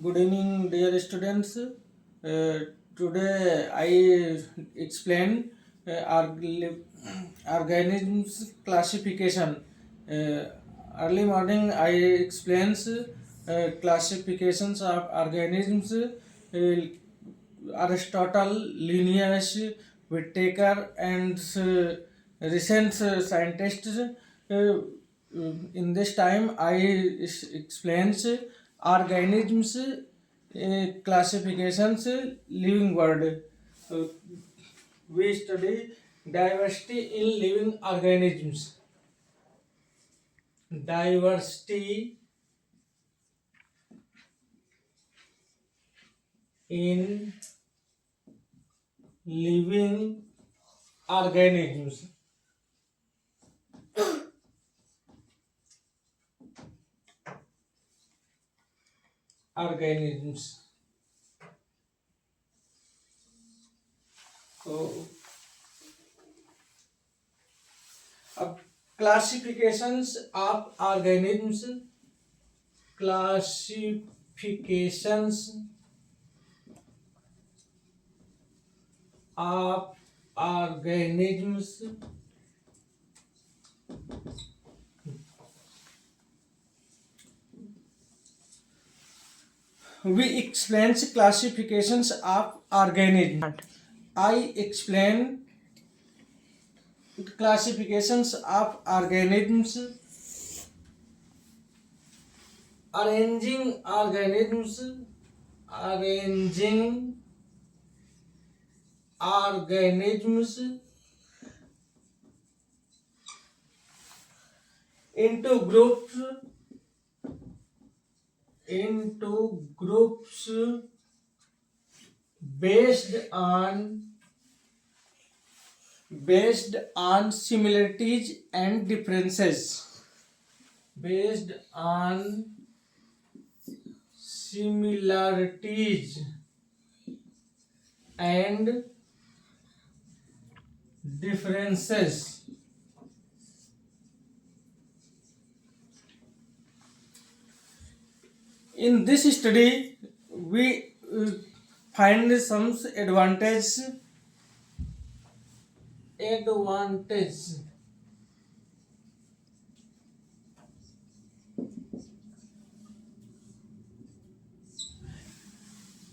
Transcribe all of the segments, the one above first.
Good evening, dear students. Today I explain organisms classification. Early morning I explains classifications of organisms. Aristotle, Linnaeus, Whittaker, and recent scientists. In this time, I explains organisms classifications living world. Uh, we study diversity in living organisms. Diversity in living organisms. Organisms. So, classifications of organisms. Classifications of organisms. We explain classifications of organisms. I explain classifications of organisms. Arranging organisms. Arranging organisms into groups. Into groups based on similarities and differences. Based on similarities and differences. In this study, we find some advantage.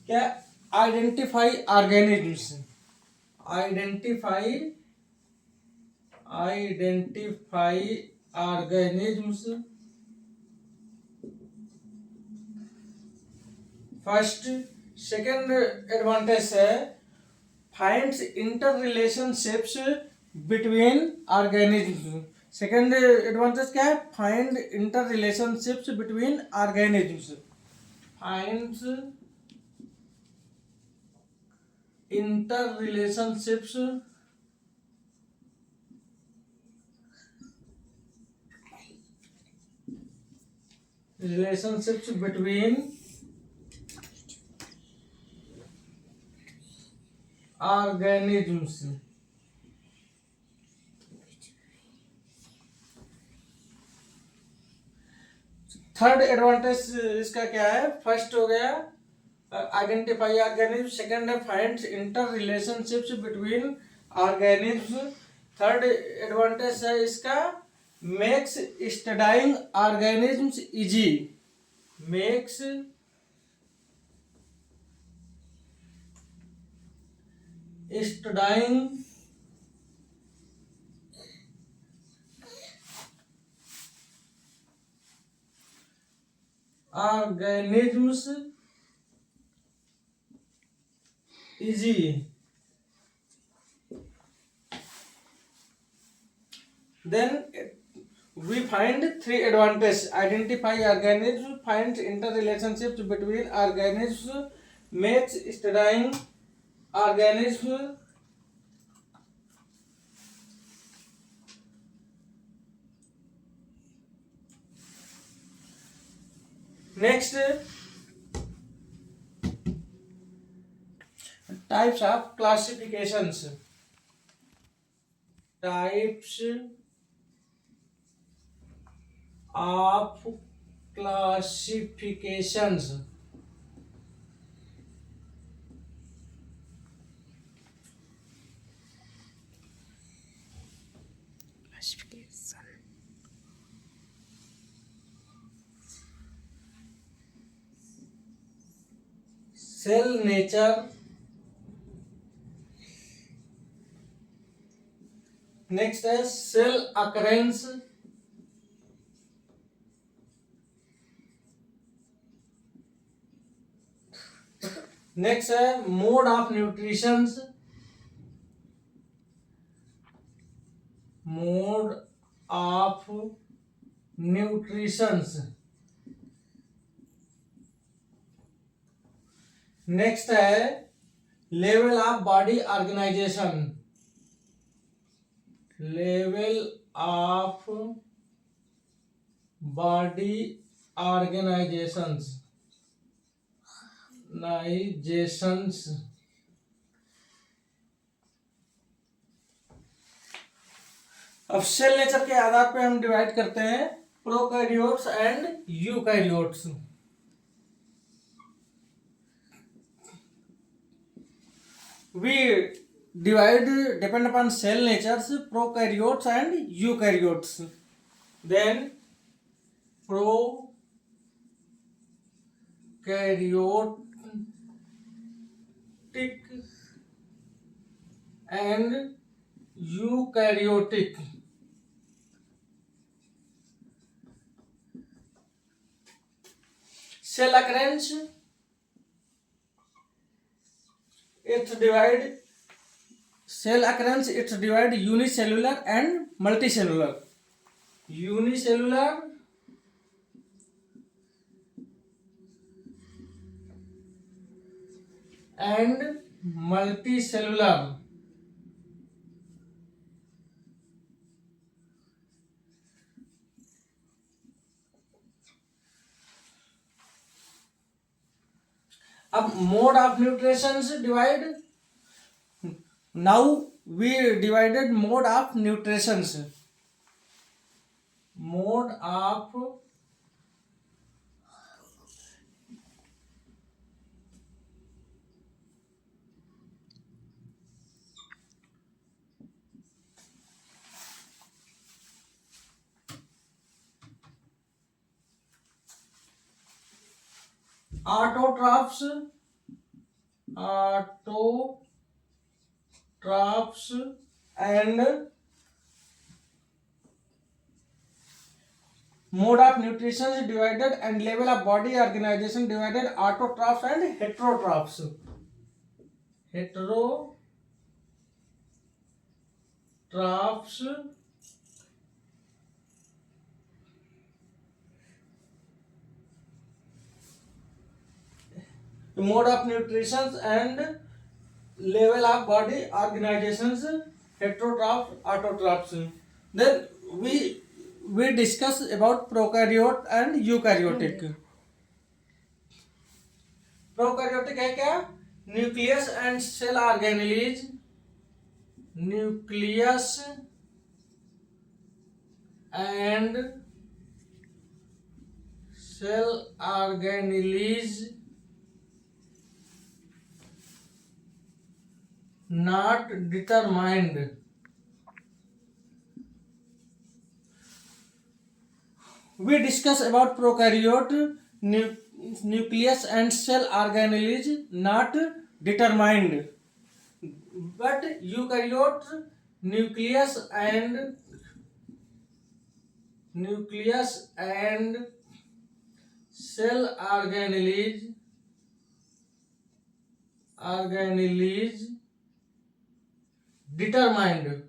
क्या identify organisms. Identify organisms. First. Second advantage है finds interrelationships between organisms. Second advantage क्या है? Find interrelationships between organisms. Finds interrelationships between organisms. Third advantage इसका क्या है? First हो गया identify organism. Second है finds interrelationships between organism. Third advantage है इसका makes studying organisms easy. Makes studying organisms easy. Then we find three advantages. Identify organisms, find interrelationships between organisms, makes studying organism next. Types of classifications. Types of classifications. cell nature. Next is cell occurrence. Next है mode of nutrition. Mode of nutrition. Next है level of body organization. Level of body organizations. अब cell nature के आधार पे हम divide करते हैं prokaryotes and eukaryotes. We divide depend upon cell natures prokaryotes and eukaryotes. Then prokaryotic and eukaryotic. Cell occurrence, it's divide unicellular and multicellular. Unicellular and multicellular. अब mode of nutrition divide. Now we divided mode of nutrition. Mode of autotrophs and mode of nutrition is divided and level of body organization divided autotrophs and heterotrophs. Mode of nutrition and level of body organizations, heterotrophs, autotrophs. Then we discuss about prokaryote and eukaryotic. Prokaryotic है क्या? Nucleus and cell organelles. Nucleus and cell organelles not determined. We discuss about prokaryote, nucleus and cell organelles not determined. But eukaryote, nucleus and cell organelles determined.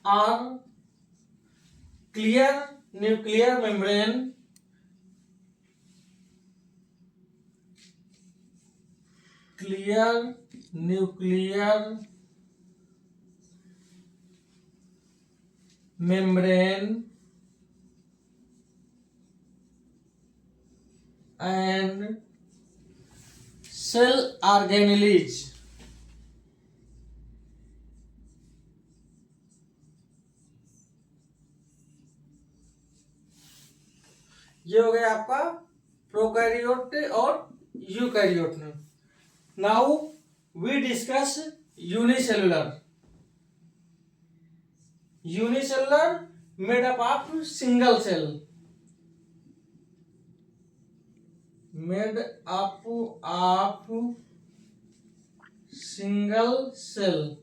Are clear nuclear membrane, and cell organelles. ये हो गया आपका prokaryote और eukaryote. Now we discuss unicellular. Unicellular made up of single cell, made up of single cell.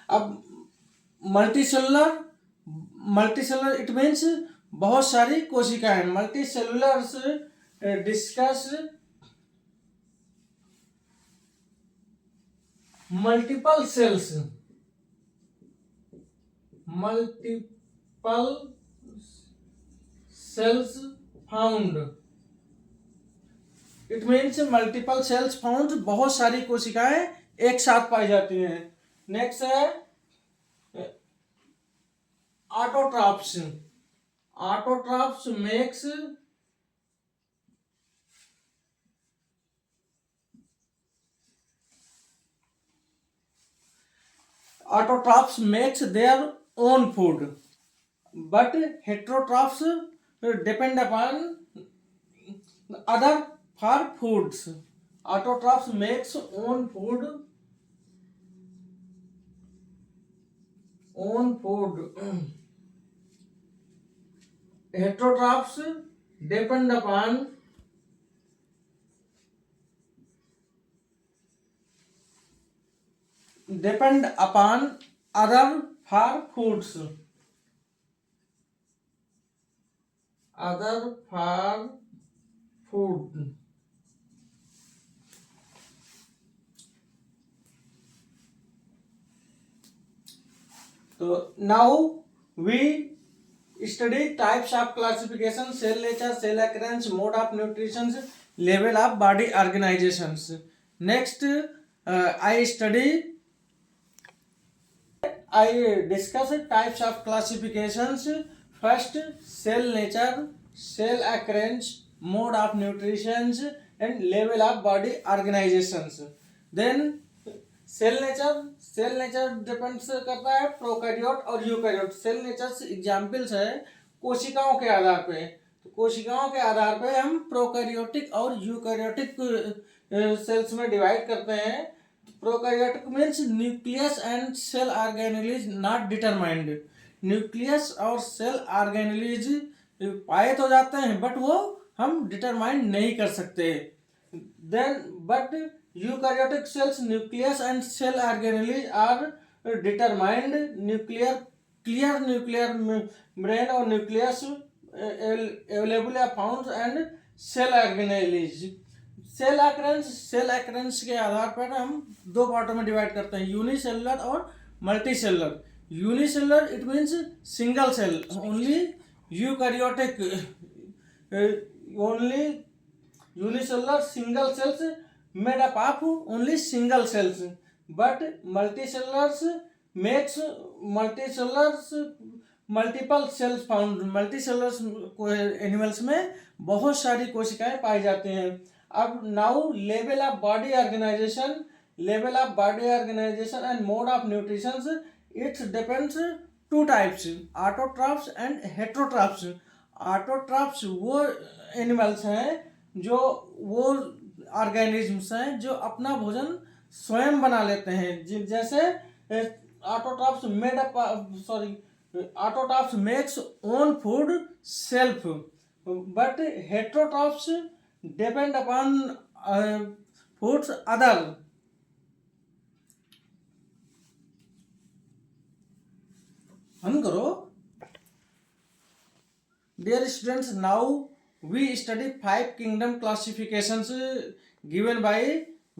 अब multicellular, multicellular it means बहुत सारी कोशिकाएं। Multicellulars discuss multiple cells, multiple cells found. It means multiple cells found, बहुत सारी कोशिकाएं एक साथ पाई जाती हैं। नेक्स्ट है autotrophs. Autotrophs makes autotrophs makes their own food, but heterotrophs depend upon other for foods. Autotrophs makes own food, heterotrophs depend upon other for foods, other for food. So now we study types of classification, cell nature, cell occurrence, mode of nutrition, level of body organizations. Next I discuss types of classifications. First, cell nature, cell occurrence, mode of nutrition and level of body organizations. Then cell nature depends करता है prokaryote और eukaryote. Cell nature examples है कोशिकाओं के आधार पे। तो कोशिकाओं के आधार पे हम प्रोकैरियोटिक और यूकैरियोटिक सेल्स में डिवाइड करते हैं। Prokaryotic means nucleus and cell organelles not determined. Nucleus और सेल ऑर्गेनेलिज पाए तो जाते हैं बट वो हम डिटरमाइंड नहीं कर सकते। Then but eukaryotic cells nucleus and cell organelles are determined. Clear nuclear membrane और न्यूक्लियस अवेलेबल या found and cell organelles. Cell occurrence के आधार पर हम दो पार्टों में डिवाइड करते हैं, यूनिसेलुलर और multicellular. Unicellular it means single cell only. Eukaryotic only unicellular single cells made up of only single cells, but multicellulars makes multiple cells found। multicellulars animals में बहुत सारी कोशिकाएं पाई जाती हैं। अब now level of body organization and mode of nutrition. It's depends to types, autotrophs and heterotrophs. Autotrophs वो animals हैं जो वो ऑर्गेनिजम्स हैं जो अपना भोजन स्वयं बना लेते हैं। जैसे autotrophs makes own food self, but heterotrophs depend upon foods other. हम करो dear students, now we study 5 kingdom classifications given by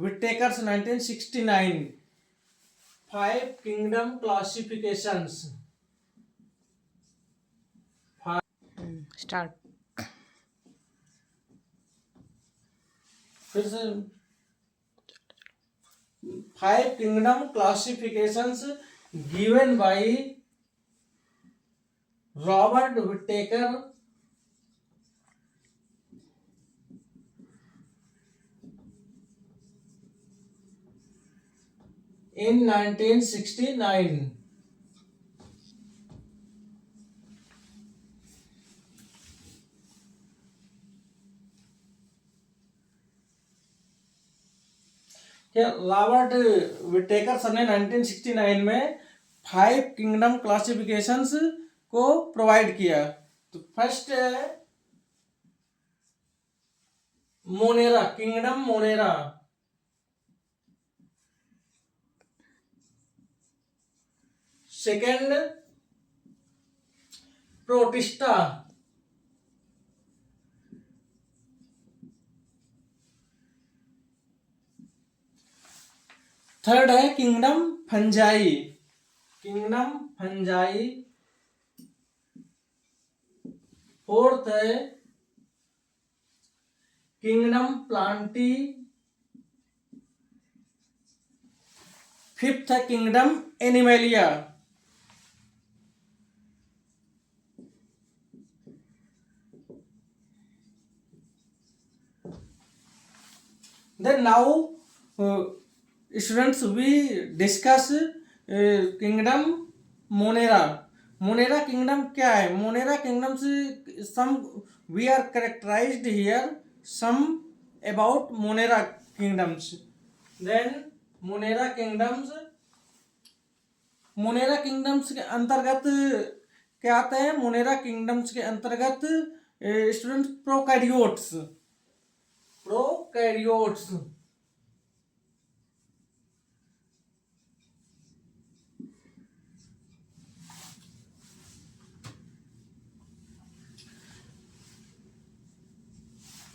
Whittaker's 1969. 5 kingdom classifications. Start. फिर से 5 kingdom classifications given by Robert Whittaker in 1969. Robert Whittaker sir ने 1969 में 5 kingdom classifications को provide किया। तो first है Monera, kingdom Monera. Second Protista. Third है kingdom Fungi, kingdom Fungi. Fourth है किंगडम प्लांटी। फिफ्थ है kingdom Animalia. Then now, students, we discuss kingdom Monera. Monera kingdom क्या है? Monera kingdom से some we are characterized here some about Monera kingdoms. Then Monera kingdoms के अंतर्गत क्या आते हैं? Monera kingdoms के अंतर्गत students prokaryotes.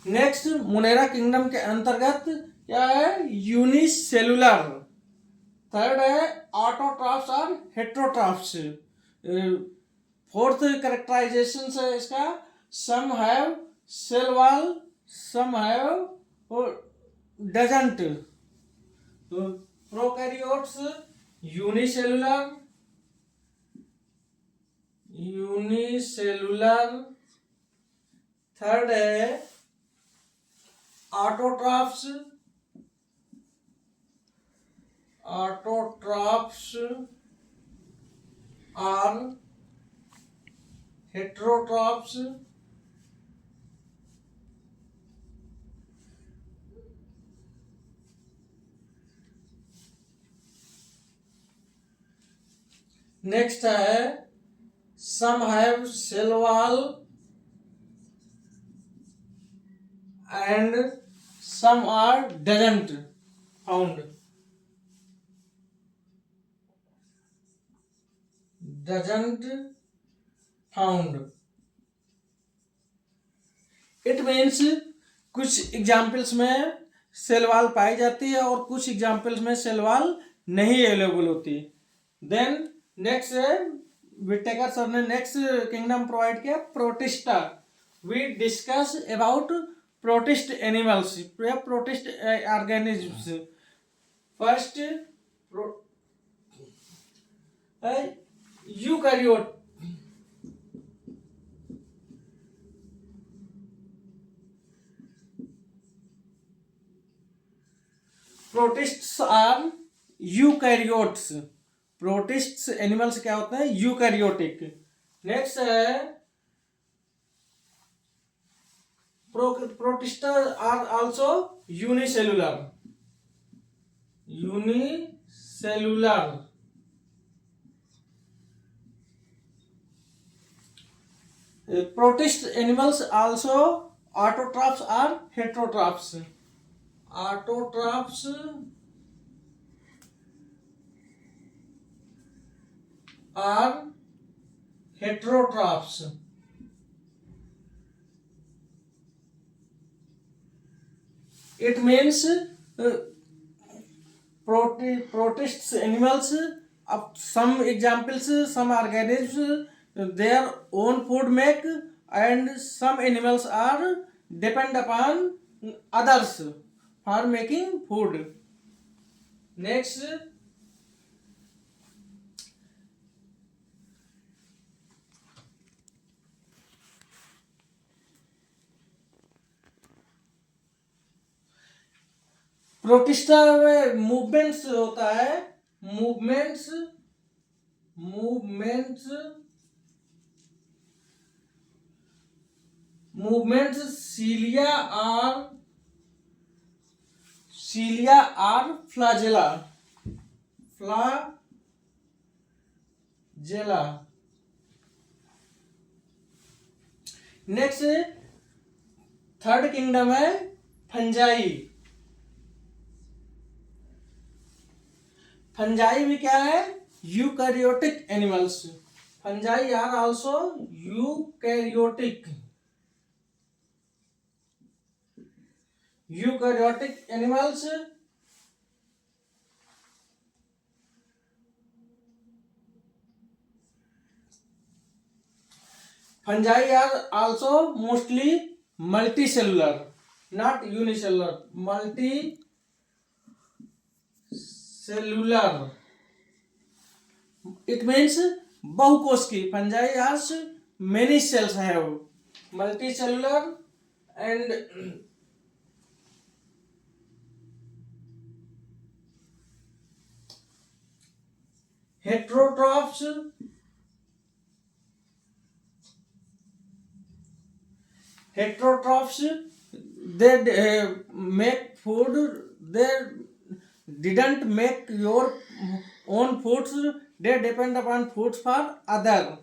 Next monera kingdom के अंतर्गत क्या है? यूनिसेलुलर। थर्ड है ऑटोट्रॉफ्स और हेट्रोट्रॉफ्स। फोर्थ कैरेक्टराइजेशन है इसका, some have cell wall, some have doesn't. तो प्रोकैरियोट्स यूनिसेलुलर, थर्ड है ऑटोट्रॉफ्स और हेट्रोट्रॉफ्स। नेक्स्ट है some have cell wall and some are doesn't found. It means कुछ एग्जाम्पल्स में सेल वॉल पाई जाती है और कुछ एग्जाम्पल्स में सेल वॉल नहीं अवेलेबल होती। देन नेक्स्ट है विटेकर सर ने नेक्स्ट किंगडम प्रोवाइड किया Protista. We discuss about protist animals या protist organisms. First eukaryote. Protists are eukaryotes. Protists animals क्या होते हैं? यूकैरियोटिक। नेक्स्ट है Protista are also unicellular. Protist animals also autotrophs or heterotrophs. Autotrophs or heterotrophs. It means protists animals, some examples, some organisms their own food make, and some animals are depend upon others for making food. Next protista में movements होता है movements cilia are flagella. Next third kingdom है fungi. Fungi भी क्या है? Eukaryotic animals. Fungi are also eukaryotic animals. Fungi are also mostly multicellular, not unicellular. Multicellular. It means बहुकोशिकीय. Fungi has many cells have multicellular and heterotrophs. Heterotrophs, they make food. They didn't make your own foods. They depend upon foods for other.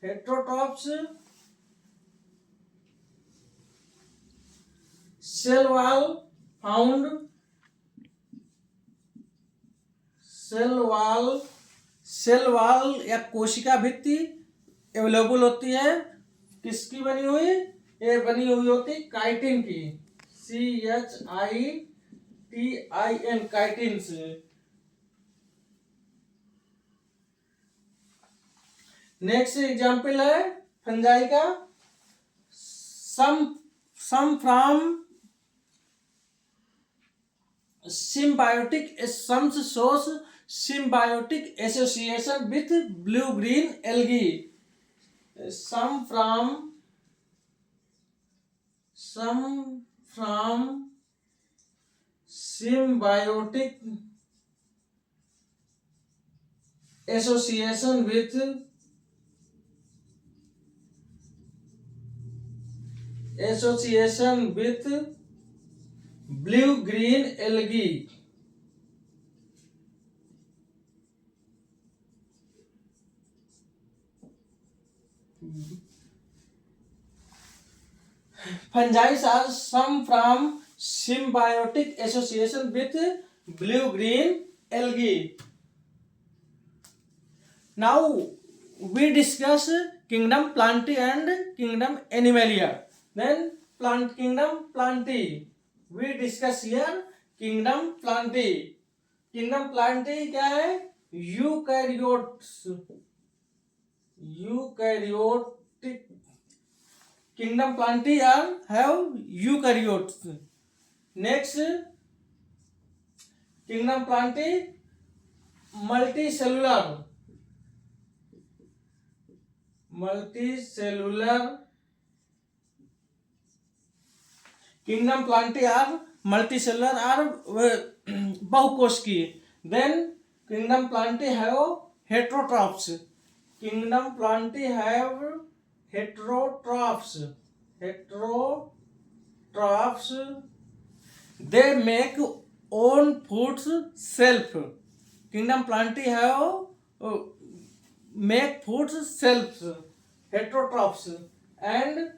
Heterotrophs, cell wall या कोशिका भित्ति available होती है। किसकी बनी हुई? ये बनी हुई होती काइटिन की, CHITIN, काइटिन से। नेक्स्ट एग्जाम्पल है फंजाई का, some from symbiotic, some shows symbiotic association with blue green algae. Some from symbiotic association with blue green algae. Fungi are some from symbiotic association with blue-green algae. Now we discuss kingdom Plantae and kingdom Animalia. Then kingdom Plantae. We discuss here kingdom Plantae. Kingdom Plantae क्या है? Eukaryotic. Kingdom Plantae have eukaryotes. Next, kingdom Plantae multicellular. Kingdom Plantae are multicellular or बहुकोशिकीय. Then kingdom Plantae have heterotrophs. Kingdom Plantae have heterotrophs. They make own foods self. Kingdom Plantae have make foods self. Heterotrophs. And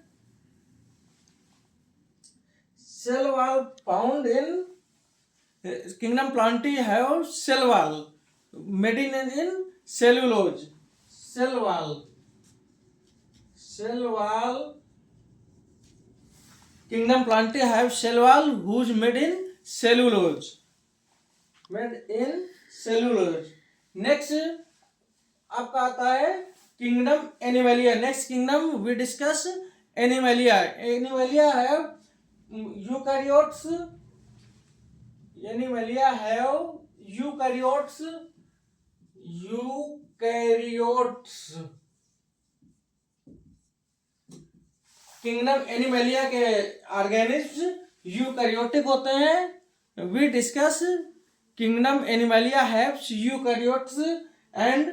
cell wall found in kingdom Plantae have cell wall made in cellulose. Cell wall. Kingdom Plantae have cell wall whose made in cellulose. Next आपका आता है kingdom Animalia. Next kingdom we discuss Animalia. Animalia have eukaryotes. Kingdom Animalia के organism eukaryotic होते हैं. We discuss Kingdom Animalia has eukaryotes and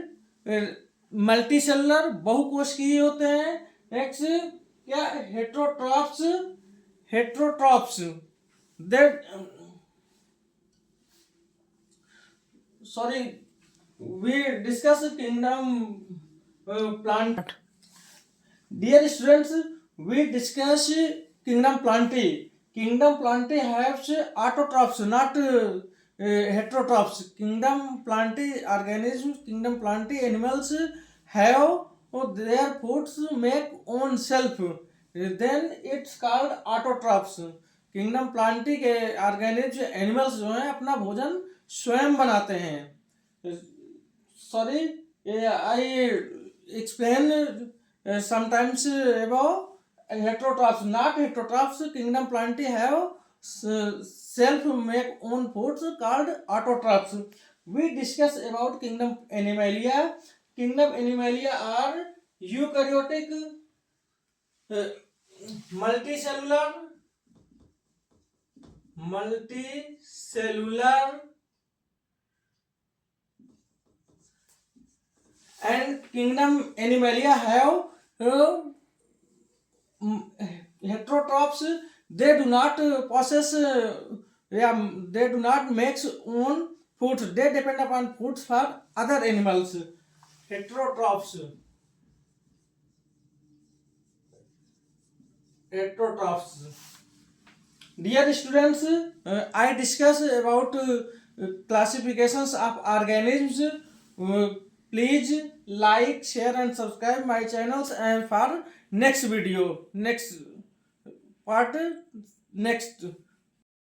multicellular बहुकोशिकीय होते हैं. Next क्या heterotrophs that sorry we discuss kingdom plant. Dear students, we discuss kingdom plantae. Kingdom plantae has autotrophs, not heterotrophs. Kingdom plantae organisms, kingdom plantae animals have their foods make own self. Then it's called autotrophs. Kingdom Plantae के organism animals जो हैं अपना भोजन स्वयं बनाते हैं. Sorry I explain sometimes above heterotrophs, not heterotrophs. Kingdom plantae have self make own foods called autotrophs. We discuss about kingdom animalia. Kingdom animalia are eukaryotic, multicellular and kingdom animalia have heterotrophs. They do not possess they do not make own foods. They depend upon foods for other animals. Heterotrophs. Dear students, I discuss about classifications of organisms. Please like, share and subscribe my channels, and for next video, next part, next